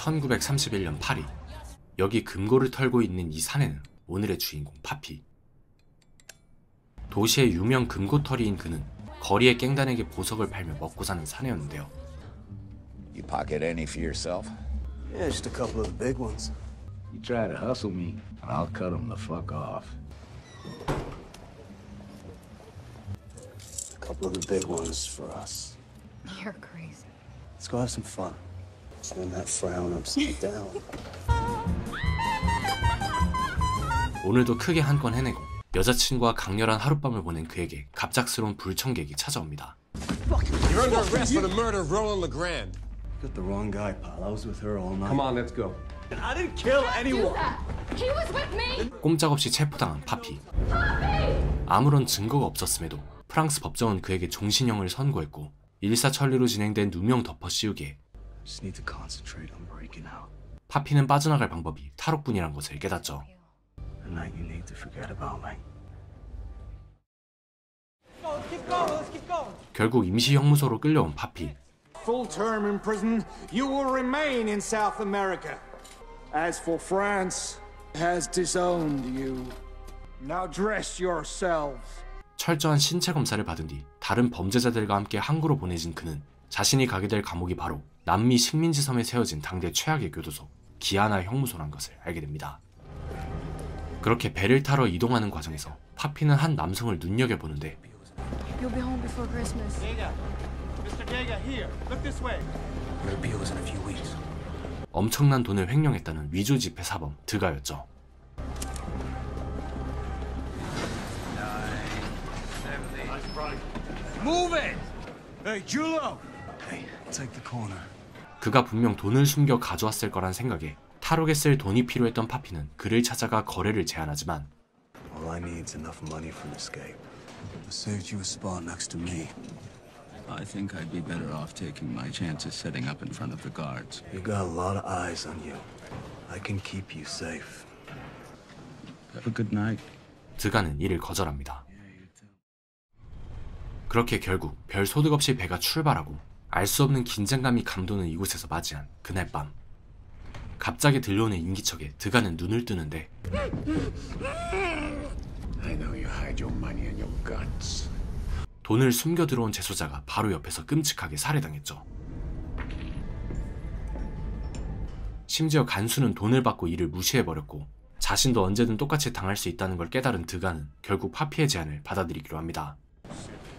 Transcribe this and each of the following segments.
1931년 파리. 여기 금고를 털고 있는 이 사내는 오늘의 주인공 파피. 도시의 유명 금고털이인 그는 거리의 깽단에게 보석을 팔며 먹고 사는 사내였는데요. You pocket any for yourself? Yeah, just a couple of the big ones. You try to hustle me, and I'll cut them the fuck off. A couple of the big ones for us. You're crazy. Let's go have some fun. Turn that frown upside down. 오늘도 크게 한 건 해내고 여자친구와 강렬한 하룻밤을 보낸 그에게 갑작스러운 불청객이 찾아옵니다. You're under arrest for the murder of Roland Legrand. Got the wrong guy, pal. I was with her all night. Come on, let's go. I didn't kill anyone. He was with me. 꼼짝없이 체포당한 파피. 아무런 증거가 없었음에도 프랑스 법정은 그에게 종신형을 선고했고 일사천리로 진행된 누명 덮어 씌우기에 Just need to concentrate on breaking out. 파피는 빠져나갈 방법이 탈옥뿐이란 것을 깨닫죠. Tonight you need to forget about me. 결국 임시형무소로 끌려온 파피. Full term in prison, you will remain in South America. As for France, has disowned you. Now dress yourselves. 철저한 신체 검사를 받은 뒤 다른 범죄자들과 함께 항구로 보내진 그는 자신이 가게 될 감옥이 바로 남미 식민지 섬에 세워진 당대 최악의 교도소 기아나 형무소란 것을 알게 됩니다. 그렇게 배를 타러 이동하는 과정에서 파피는 한 남성을 눈여겨보는데 You'll be home before Christmas. Mr. Dega, here. Look this way. Your appeal is in a few weeks. 엄청난 돈을 횡령했다는 위조 지폐 사범 드가였죠. Move it! Hey, Julo! Hey, take the corner. 그가 분명 돈을 숨겨 가져왔을 거란 생각에 탈옥에 쓸 돈이 필요했던 파피는 그를 찾아가 거래를 제안하지만 All I need's enough money for an escape. I saved you a spot next to me. I think I'd be better off taking my chances setting up in front of the guards. You got a lot of eyes on you. I can keep you safe. Have a good night. 드가는 이를 거절합니다. 그렇게 결국 별 소득 없이 배가 출발하고 알 수 없는 긴장감이 감도는 이곳에서 맞이한 그날 밤. 갑자기 들려오는 인기척에 드가는 눈을 뜨는데 I know you hide your money in your guts. 돈을 숨겨 들어온 재소자가 바로 옆에서 끔찍하게 살해당했죠. 심지어 간수는 돈을 받고 이를 무시해버렸고 자신도 언제든 똑같이 당할 수 있다는 걸 깨달은 드가는 결국 파피의 제안을 받아들이기로 합니다.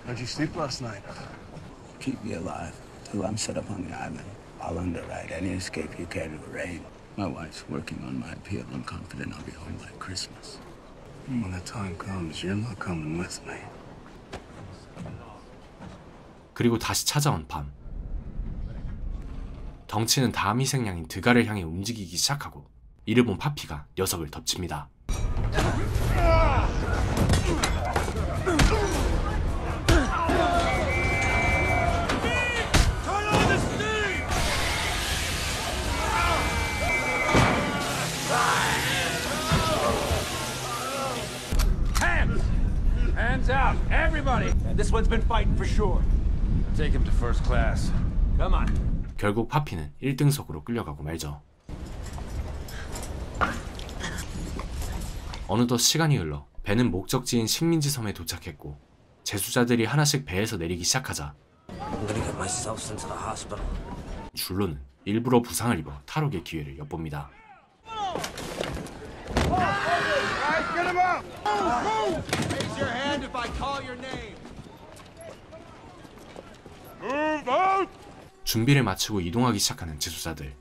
How'd you sleep last night? Keep me alive till I'm set up on the island. I'll underwrite any escape you care to arrange. My wife's working on my appeal. I'm confident I'll be home by Christmas. When the time comes, you're not coming with me. 그리고 다시 찾아온 밤. 덩치는 다음 희생양인 드가를 향해 움직이기 시작하고 이를 본 파피가 녀석을 덮칩니다. Hands out, everybody! This one's been fighting for sure. Take him to first class. Come on. 결국 파피는 1등석으로 끌려가고 말죠. 어느덧 시간이 흘러 배는 목적지인 식민지 섬에 도착했고 재수자들이 하나씩 배에서 내리기 시작하자 I'm gonna get myself sent to the hospital. 줄로는 일부러 부상을 입어 탈옥의 기회를 엿봅니다. Get him up! Raise your hand if I call your name. Move out! 준비를 마치고 이동하기 시작하는 재수자들.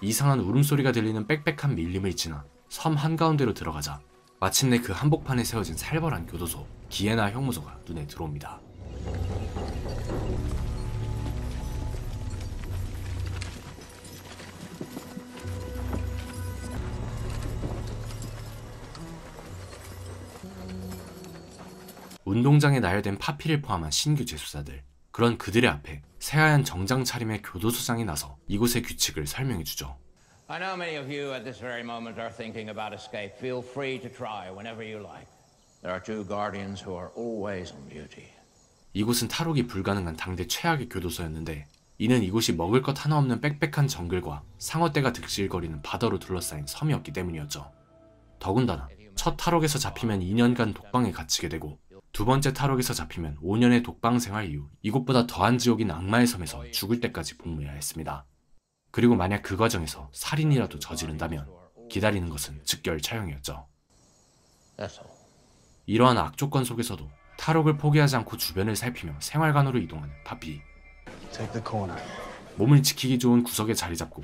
이상한 울음소리가 들리는 빽빽한 밀림을 지나 섬 한가운데로 들어가자 마침내 그 한복판에 세워진 살벌한 교도소 기에나 형무소가 눈에 들어옵니다. 운동장에 나열된 파피를 포함한 신규 재수자들. 그런 그들의 앞에 새하얀 정장 차림의 교도소장이 나서 이곳의 규칙을 설명해주죠. I know many of you at this very moment are thinking about escape. Feel free to try whenever you like. There are two guardians who are always on duty. 이곳은 탈옥이 불가능한 당대 최악의 교도소였는데 이는 이곳이 먹을 것 하나 없는 빽빽한 정글과 상어떼가 득실거리는 바다로 둘러싸인 섬이었기 때문이었죠. 더군다나 첫 탈옥에서 잡히면 2년간 독방에 갇히게 되고 두 번째 탈옥에서 잡히면 5년의 독방 생활 이후 이곳보다 더한 지옥인 악마의 섬에서 죽을 때까지 복무해야 했습니다. 그리고 만약 그 과정에서 살인이라도 저지른다면 기다리는 것은 즉결 처형이었죠. 이러한 악조건 속에서도 탈옥을 포기하지 않고 주변을 살피며 생활관으로 이동하는 파피. Take the corner. 몸을 지키기 좋은 구석에 자리 잡고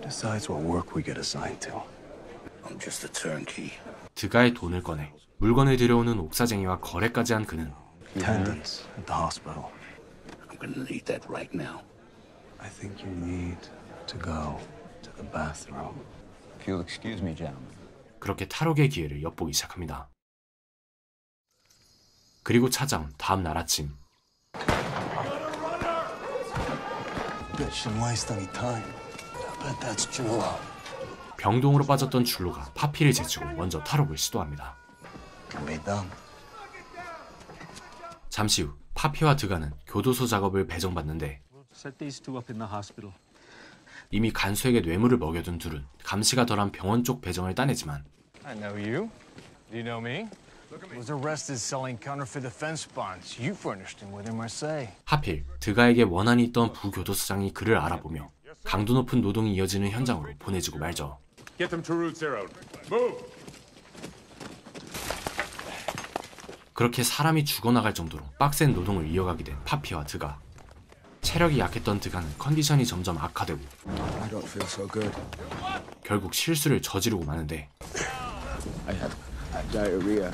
Decides what work we get assigned to. I'm just a turnkey. 드가의 돈을 꺼내 물건을 들여오는 옥사쟁이와 거래까지 한 그는 Attendance at the hospital. I'm gonna need that right now. I think you need to go to the bathroom. If you'll excuse me, gentlemen. 그렇게 탈옥의 기회를 엿보기 시작합니다. 그리고 찾아온 다음 날 아침. Bet shouldn't waste any time. I bet that's Jewel. 병동으로 빠졌던 줄로가 파피를 제치고 먼저 탈옥을 시도합니다. Can be done. 잠시 후 파피와 드가는 교도소 작업을 배정받는데 Set these two up in the hospital. 이미 간수에게 뇌물을 먹여둔 둘은 감시가 덜한 병원 쪽 배정을 따내지만 I know you. Do you know me? Was arrested selling counterfeit defense bonds. You furnished him with in Marseille. 하필 드가에게 원한이 있던 부교도소장이 그를 알아보며 강도 높은 노동이 이어지는 현장으로 보내지고 말죠. Get them to Route Zero. Move! 그렇게 사람이 죽어나갈 정도로 빡센 노동을 이어가게 된 파피와 드가. 체력이 약했던 드가는 컨디션이 점점 악화되고 I don't feel so good. 결국 실수를 저지르고 마는데 I had diarrhea.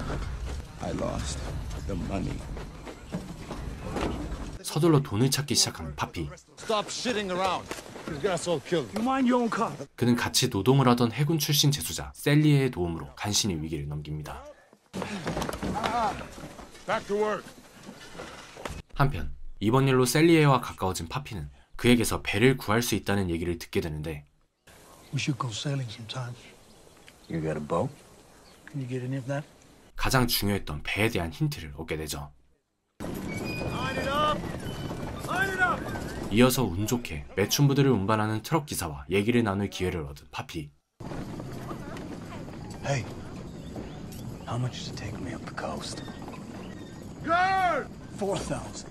I lost the money. 서둘러 돈을 찾기 시작하는 파피. Stop shitting around. These guys all killed. You mind your own car. 그는 같이 노동을 하던 해군 출신 재수자 셀리에의 도움으로 간신히 위기를 넘깁니다. Back to work. 한편 이번 일로 셀리에와 가까워진 파피는 그에게서 배를 구할 수 있다는 얘기를 듣게 되는데 We should go sailing sometime. You got a boat? Can you get any of that? 가장 중요했던 배에 대한 힌트를 얻게 되죠. 이어서 운 좋게 매춘부들을 운반하는 트럭 기사와 얘기를 나눌 기회를 얻은 파피. Hey, how much does it take me up the coast? Guard! 4,000.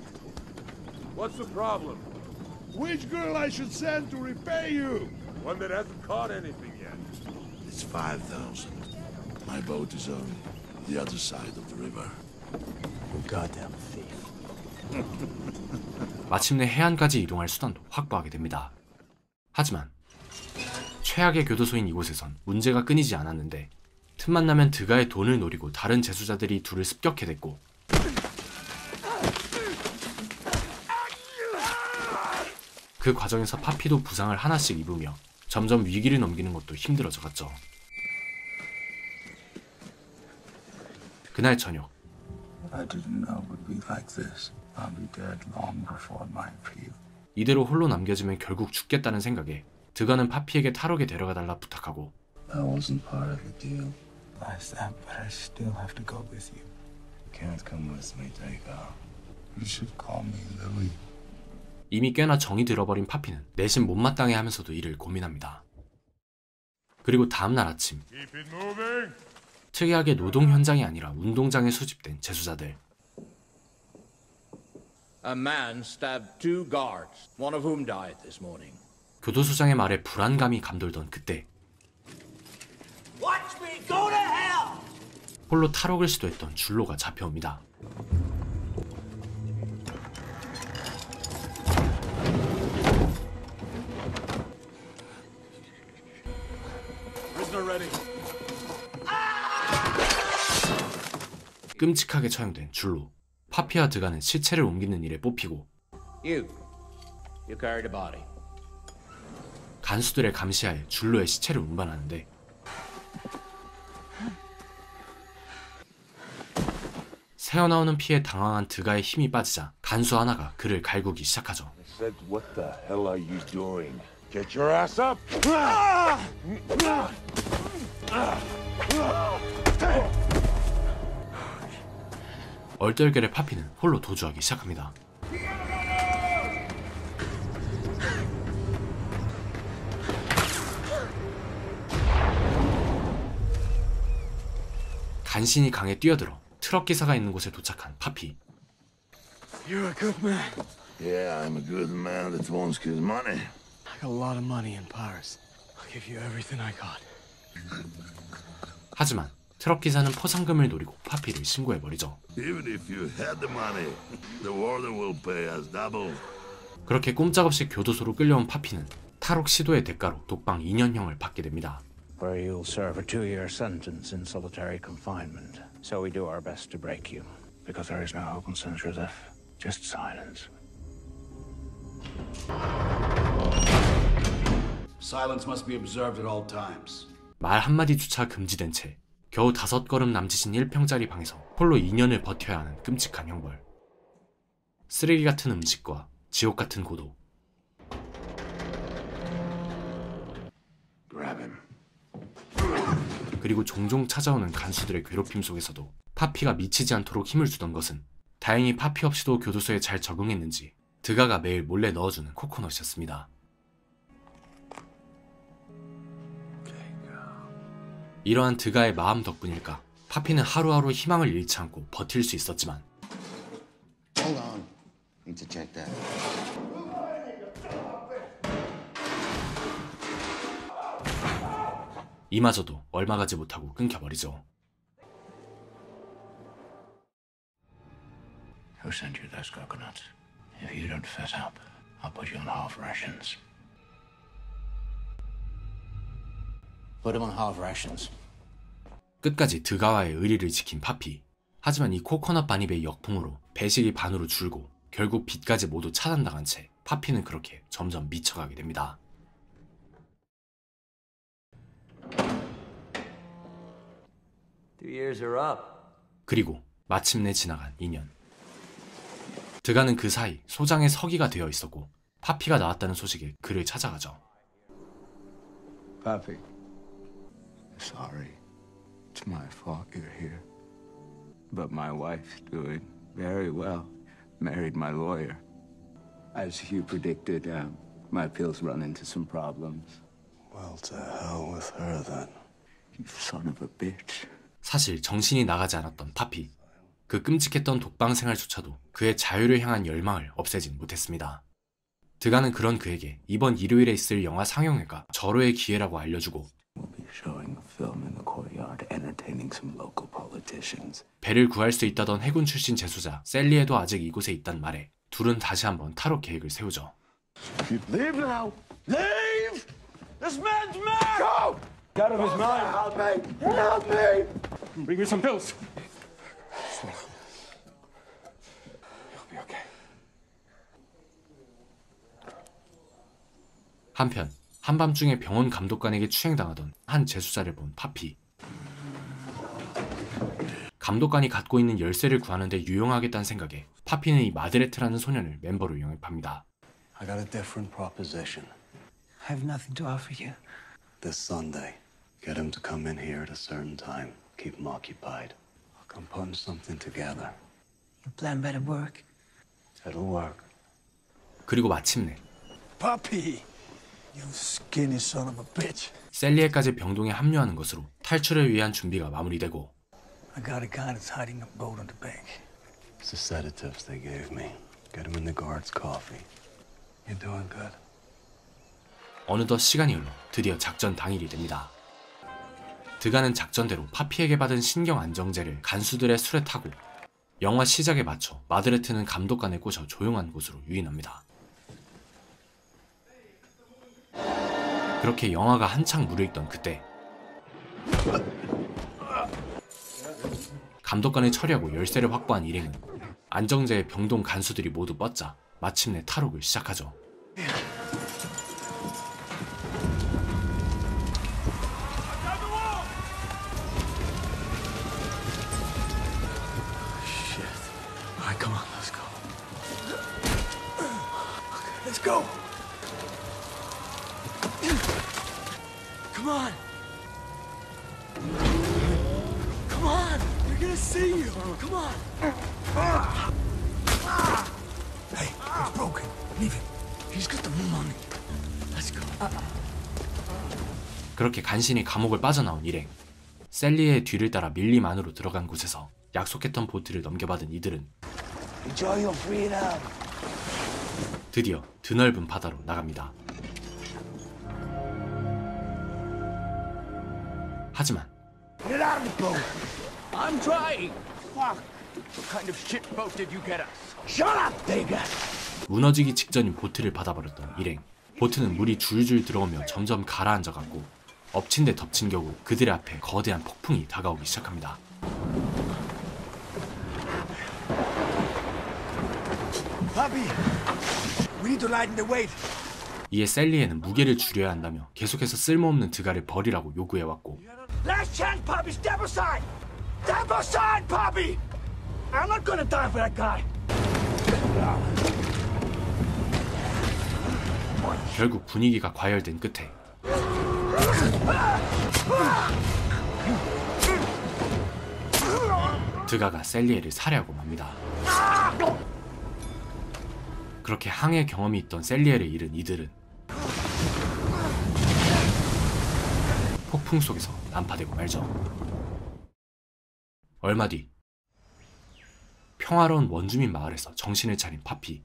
What's the problem? Which girl I should send to repay you? One that hasn't caught anything yet. It's 5,000. My boat is on the other side of the river. You goddamn thief. 마침내 해안까지 이동할 수단도 확보하게 됩니다. 하지만 최악의 교도소인 이곳에선 문제가 끊이지 않았는데 틈만 나면 드가의 돈을 노리고 다른 재수자들이 둘을 습격해 댔고 그 과정에서 파피도 부상을 하나씩 입으며 점점 위기를 넘기는 것도 힘들어져 갔죠. 그날 저녁 I didn't know it would be like this. I'll be dead long before my appeal. 이대로 홀로 남겨지면 결국 죽겠다는 생각에 드가는 파피에게 탈옥에 데려가달라 부탁하고 That wasn't part of the deal. I said, but I still have to go with you. You can't come with me, Dago. You should call me Louis. 이미 꽤나 정이 들어버린 파피는 내심 못마땅해 하면서도 이를 고민합니다. 그리고 다음날 아침 Keep it moving. 특이하게 노동 현장이 아니라 운동장에 수집된 재수자들. A man stabbed 2 guards, one of whom died this morning. 교도소장의 말에 불안감이 감돌던 그때 Watch me go to hell! 홀로 탈옥을 시도했던 줄로가 잡혀옵니다. Prisoner ready. 끔찍하게 처형된 줄로. 파피와 드가는 시체를 옮기는 일에 뽑히고 You carried a body. 간수들의 감시하에 줄로의 시체를 운반하는데 새어나오는 피에 당황한 드가의 힘이 빠지자 간수 하나가 그를 갈구기 시작하죠. I said, what the hell are you doing? Get your ass up! 얼떨결에 파피는 홀로 도주하기 시작합니다. 간신히 강에 뛰어들어 트럭 기사가 있는 곳에 도착한 파피. You're a good man. Yeah, I'm a good man that wants his money. I got a lot of money in Paris. I'll give you everything I got. 하지만 트럭 기사는 포상금을 노리고 파피를 신고해버리죠. Even if you had the money, the warden will pay us double. 그렇게 꼼짝없이 교도소로 끌려온 파피는 탈옥 시도의 대가로 독방 2년형을 받게 됩니다. Where you'll serve a 2-year sentence in solitary confinement. So we do our best to break you. Because there is no hope in Saint Joseph. Just silence. Silence must be observed at all times. 말 한마디조차 금지된 채 겨우 5걸음 남짓인 1평짜리 방에서 홀로 2년을 버텨야 하는 끔찍한 형벌. 쓰레기 같은 음식과 지옥 같은 고독. 그리고 종종 찾아오는 간수들의 괴롭힘 속에서도 파피가 미치지 않도록 힘을 주던 것은 다행히 파피 없이도 교도소에 잘 적응했는지 드가가 매일 몰래 넣어주는 코코넛이었습니다. 이러한 드가의 마음 덕분일까 파피는 하루하루 희망을 잃지 않고 버틸 수 있었지만 Hold on. Need to check that. 이마저도 얼마 가지 못하고 끊겨버리죠. Who sent you those coconuts? If you don't fess up, I'll put you on half rations. Put him on half rations. 끝까지 드가와의 의리를 지킨 파피. 하지만 이 코코넛 반입의 역풍으로 배식이 반으로 줄고 결국 빚까지 모두 차단당한 채 파피는 그렇게 점점 미쳐가게 됩니다. 그리고 마침내 지나간 2년. 드가는 그 사이 소장의 서기가 되어 있었고 파피가 나왔다는 소식에 그를 찾아가죠. Papi, sorry. It's my fault you're here. But my wife's doing very well. Married my lawyer. As you predicted, my pills run into some problems. Well, to hell with her then. You son of a bitch. 사실 정신이 나가지 않았던 파피. 그 끔찍했던 독방 생활조차도 그의 자유를 향한 열망을 없애진 못했습니다. 드가는 그런 그에게 이번 일요일에 있을 영화 상영회가 절호의 기회라고 알려주고 배를 구할 수 있다던 해군 출신 재소자 셀리에도 아직 이곳에 있단 말에 둘은 다시 한번 탈옥 계획을 세우죠. Leave now! Leave! This man's mad! Go! Out of his mind. Help me! Help me! Bring me some pills. You'll be okay. 한편 한밤중에 병원 감독관에게 추행당하던 한 재수자를 본 파피. 감독관이 갖고 있는 열쇠를 구하는 데 유용하겠다는 생각에 파피는 이 마드레트라는 소년을 멤버로 영입합니다. I got a different proposition. I have nothing to offer you. This Sunday, get him to come in here at a certain time. Keep him occupied. I'll come putting something together. Your plan better work. It'll work. 그리고 마침내 Papi, you skinny son of a bitch. 셀리에까지 병동에 합류하는 것으로 탈출을 위한 준비가 마무리되고 I got a guy that's hiding a boat on the bank. It's the sedatives they gave me. Get him in the guard's coffee. You're doing good. 어느덧 시간이 흘러 드디어 작전 당일이 됩니다. 드가는 작전대로 파피에게 받은 신경 안정제를 간수들의 술에 타고 영화 시작에 맞춰 마드레트는 감독관에 꼬셔 조용한 곳으로 유인합니다. 그렇게 영화가 한창 무르익던 그때 감독관을 처리하고 열쇠를 확보한 일행은 안정제의 병동 간수들이 모두 뻗자 마침내 탈옥을 시작하죠. Come on, let's go. Let's go. Come on. Come on. We're gonna see you. Come on. Hey, it's broken. Leave him. He's got the money. Let's go. 그렇게 간신히 감옥을 빠져나온 일행. 셀리의 뒤를 따라 밀림 안으로 들어간 곳에서 약속했던 보트를 넘겨받은 이들은 Enjoy your freedom. 드디어 드넓은 바다로 나갑니다. 하지만 Get out of the boat. I'm trying. Fuck. What kind of shit boat did you get us? Shut up, Vega. 무너지기 직전인 보트를 받아버렸던 일행. 보트는 물이 줄줄 들어오며 점점 가라앉아갔고 엎친 데 덮친 격우 그들의 앞에 거대한 폭풍이 다가오기 시작합니다. Bobby, we need to lighten the weight. 이에 셀리에는 무게를 줄여야 한다며 계속해서 쓸모없는 드가를 버리라고 요구해왔고 Last chance, Bobby. Step aside. Step aside, Bobby. I'm not gonna die for that guy. 결국 분위기가 과열된 끝에 드가가 셀리에를 살해하고 맙니다. 그렇게 항해 경험이 있던 셀리에를 잃은 이들은 폭풍 속에서 난파되고 말죠. 얼마 뒤 평화로운 원주민 마을에서 정신을 차린 파피.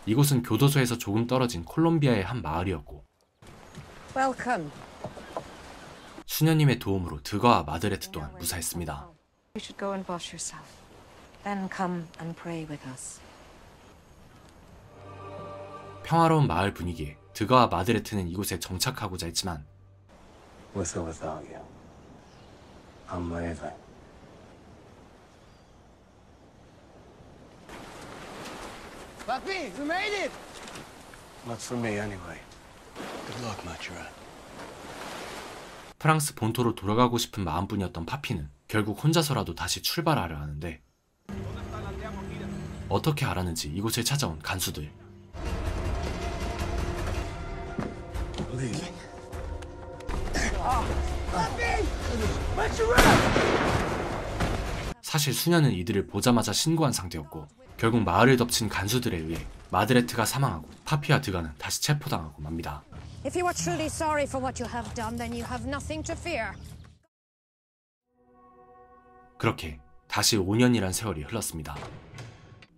이곳은 교도소에서 조금 떨어진 콜롬비아의 한 마을이었고 Welcome. 수녀님의 도움으로 드가와 마드레트 또한 무사했습니다. You should go and wash yourself. Then come and pray with us. 평화로운 마을 분위기에 드가와 마드레트는 이곳에 정착하고자 했지만 With or without you, I'm leaving. Papi, we made it. Not for me, anyway. Good luck, Maturin. 프랑스 본토로 돌아가고 싶은 마음뿐이었던 파피는 결국 혼자서라도 다시 출발하려 하는데 어떻게 알았는지 이곳을 찾아온 간수들. Leaving. Papi, Maturin. 사실 수녀는 이들을 보자마자 신고한 상태였고 결국 마을을 덮친 간수들에 의해 마드레트가 사망하고 파피와 드가는 다시 체포당하고 맙니다. If you are truly sorry for what you have done, then you have nothing to fear. 그렇게 다시 5년이란 세월이 흘렀습니다.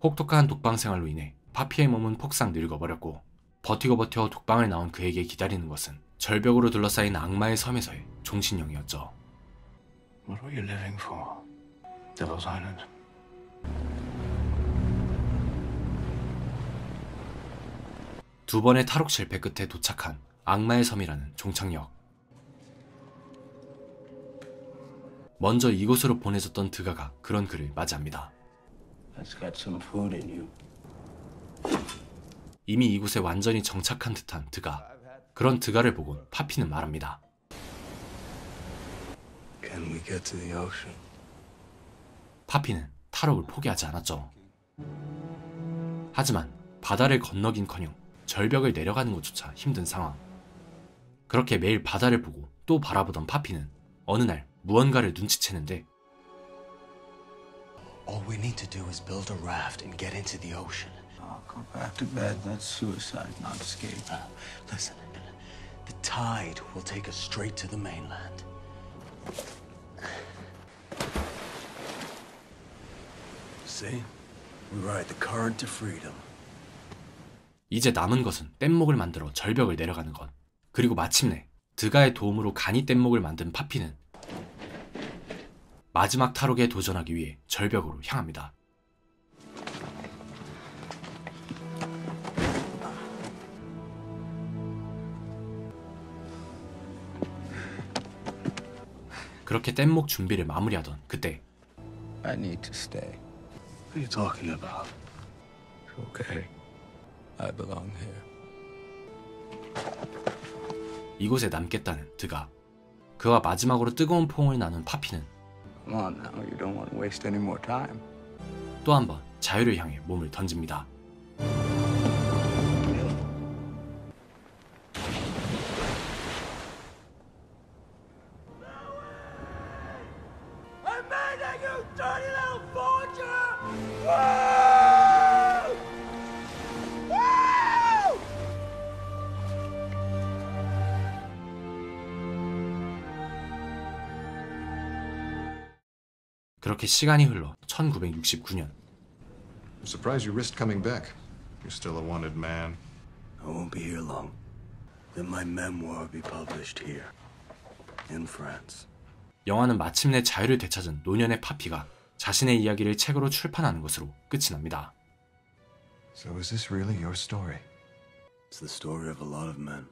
혹독한 독방 생활로 인해 파피의 몸은 폭삭 늙어버렸고 버티고 버텨 독방을 나온 그에게 기다리는 것은 절벽으로 둘러싸인 악마의 섬에서의 종신형이었죠. What were you living for? Devil's Island. 두 번의 탈옥 실패 끝에 도착한 악마의 섬이라는 종착역. 먼저 이곳으로 보내졌던 드가가 그런 그를 맞이합니다. Let's get some food in you. 이미 이곳에 완전히 정착한 듯한 드가. 그런 드가를 보곤 파피는 말합니다. Can we get to the ocean? 파피는 탈옥을 포기하지 않았죠. 하지만 바다를 건너긴커녕 절벽을 내려가는 것조차 힘든 상황. 그렇게 매일 바다를 보고 또 바라보던 파피는 어느 날 무언가를 눈치채는데 All we need to do is build a raft and get into the ocean. I'll go back to bed. That's suicide, not escape. Listen, the tide will take us straight to the mainland. See? We ride the current to freedom. 이제 남은 것은 뗏목을 만들어 절벽을 내려가는 것. 그리고 마침내 드가의 도움으로 간이 뗏목을 만든 파피는 마지막 탈옥에 도전하기 위해 절벽으로 향합니다. 그렇게 뗏목 준비를 마무리하던 그때 I need to stay. What are you talking about? It's okay. I belong here. 이곳에 남겠다는 드가. 그와 마지막으로 뜨거운 포옹을 나눈 파피는 Come on now, you don't want to waste any more time. 또 한 번 자유를 향해 몸을 던집니다. I made it, you dirty little forger! Woo! Woo! 그렇게 시간이 흘러 1969년. I'm surprised you risked coming back. You're still a wanted man. I won't be here long. Then my memoir will be published here, in France. 영화는 마침내 자유를 되찾은 노년의 파피가 자신의 이야기를 책으로 출판하는 것으로 끝이 납니다. So is this really your story? It's the story of a lot of men.